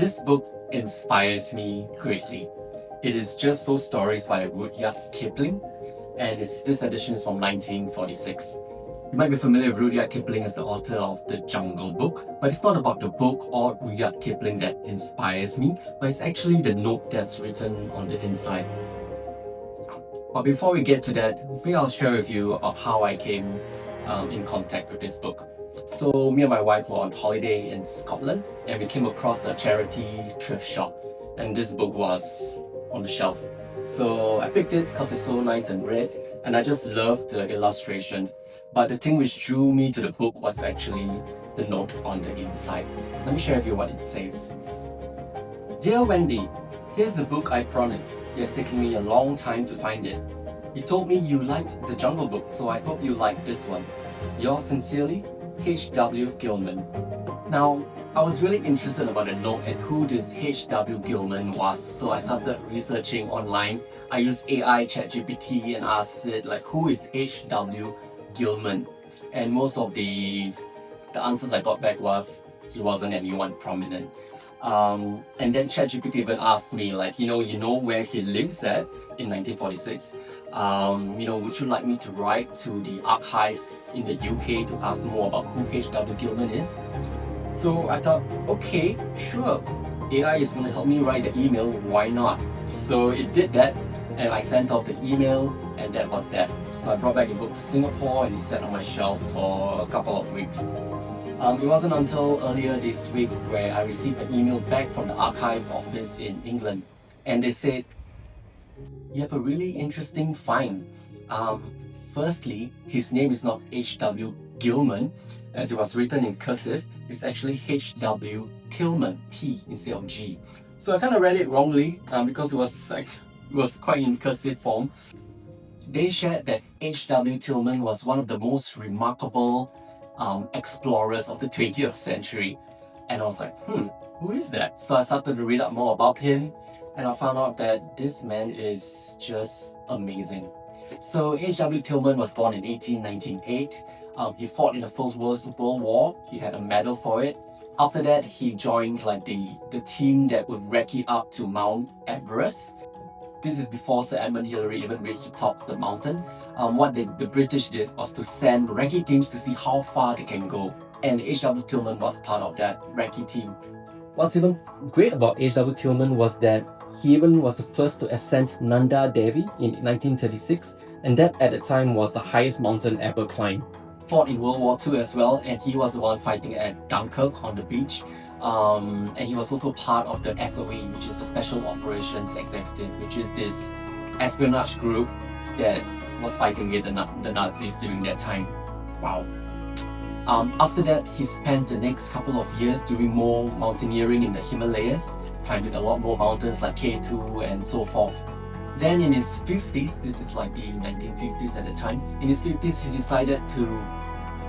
This book inspires me greatly. It is Just So Stories by Rudyard Kipling, and this edition is from 1946. You might be familiar with Rudyard Kipling as the author of The Jungle Book, but it's not about the book or Rudyard Kipling that inspires me, but it's actually the note that's written on the inside. But before we get to that, maybe I'll share with you about how I came in contact with this book. So me and my wife were on holiday in Scotland and we came across a charity thrift shop, and this book was on the shelf. So I picked it because it's so nice and red, and I just loved the illustration. But the thing which drew me to the book was actually the note on the inside. Let me share with you what it says. Dear Wendy, here's the book I promised. It has taken me a long time to find it. You told me you liked The Jungle Book, so I hope you like this one. Yours sincerely, H.W. Gilman. Now, I was really interested about the note and who this H.W. Gilman was, so I started researching online. I used AI ChatGPT and asked it like, who is H.W. Gilman? And most of the answers I got back was he wasn't anyone prominent. And then ChatGPT even asked me like, you know where he lives at in 1946. Would you like me to write to the archive in the UK to ask more about who H.W. Gilman is? So I thought, okay, sure. AI is going to help me write the email, why not? So it did that, and I sent out the email, and that was that. So I brought back the book to Singapore and it sat on my shelf for a couple of weeks. It wasn't until earlier this week where I received an email back from the archive office in England, and they said, you have a really interesting find. Firstly, his name is not H.W. Gilman, as it was written in cursive. It's actually H.W. Tilman, T instead of G. So I kind of read it wrongly because it was quite in cursive form. They shared that H.W. Tilman was one of the most remarkable explorers of the 20th century. And I was like, who is that? So I started to read up more about him, and I found out that this man is just amazing. So H.W. Tilman was born in 1898. He fought in the First World War. He had a medal for it. After that, he joined the team that would recce up to Mount Everest. This is before Sir Edmund Hillary even reached the top of the mountain. What the British did was to send recce teams to see how far they can go. And H.W. Tilman was part of that recce team. What's even great about H.W. Tilman was that he even was the first to ascend Nanda Devi in 1936, and that at the time was the highest mountain ever climbed. Fought in World War II as well, and he was the one fighting at Dunkirk on the beach. And he was also part of the SOE, which is the Special Operations Executive, which is this espionage group that was fighting with the Nazis during that time. Wow. After that, he spent the next couple of years doing more mountaineering in the Himalayas, climbing a lot more mountains like K2 and so forth. Then in his 50s, this is like the 1950s at the time, in his 50s he decided to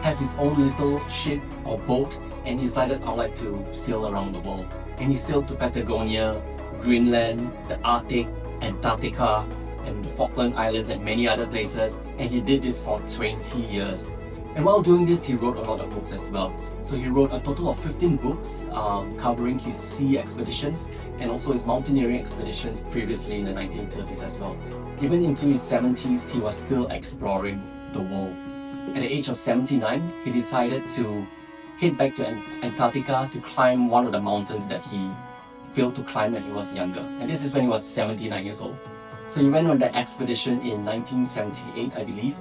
have his own little ship or boat, and he decided, I'd like to sail around the world. And he sailed to Patagonia, Greenland, the Arctic, Antarctica, and the Falkland Islands and many other places, and he did this for 20 years. And while doing this, he wrote a lot of books as well. So he wrote a total of 15 books covering his sea expeditions and also his mountaineering expeditions previously in the 1930s as well. Even into his 70s, he was still exploring the world. At the age of 79, he decided to head back to Antarctica to climb one of the mountains that he failed to climb when he was younger. And this is when he was 79 years old. So he went on that expedition in 1978, I believe,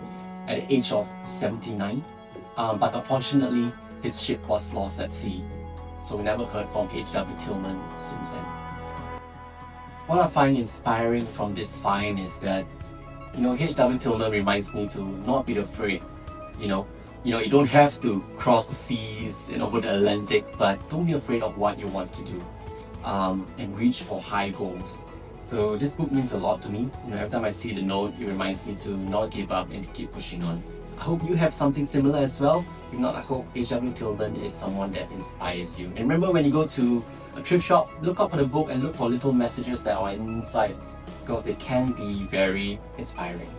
at the age of 79. But unfortunately, his ship was lost at sea. So we never heard from H.W. Tilman since then. What I find inspiring from this find is that, H.W. Tilman reminds me to not be afraid. You don't have to cross the seas and over the Atlantic, but don't be afraid of what you want to do, and reach for high goals. So this book means a lot to me. Every time I see the note, it reminds me to not give up and to keep pushing on. I hope you have something similar as well. If not, I hope H.W. Tilman is someone that inspires you. And remember, when you go to a thrift shop, look up for the book and look for little messages that are inside, because they can be very inspiring.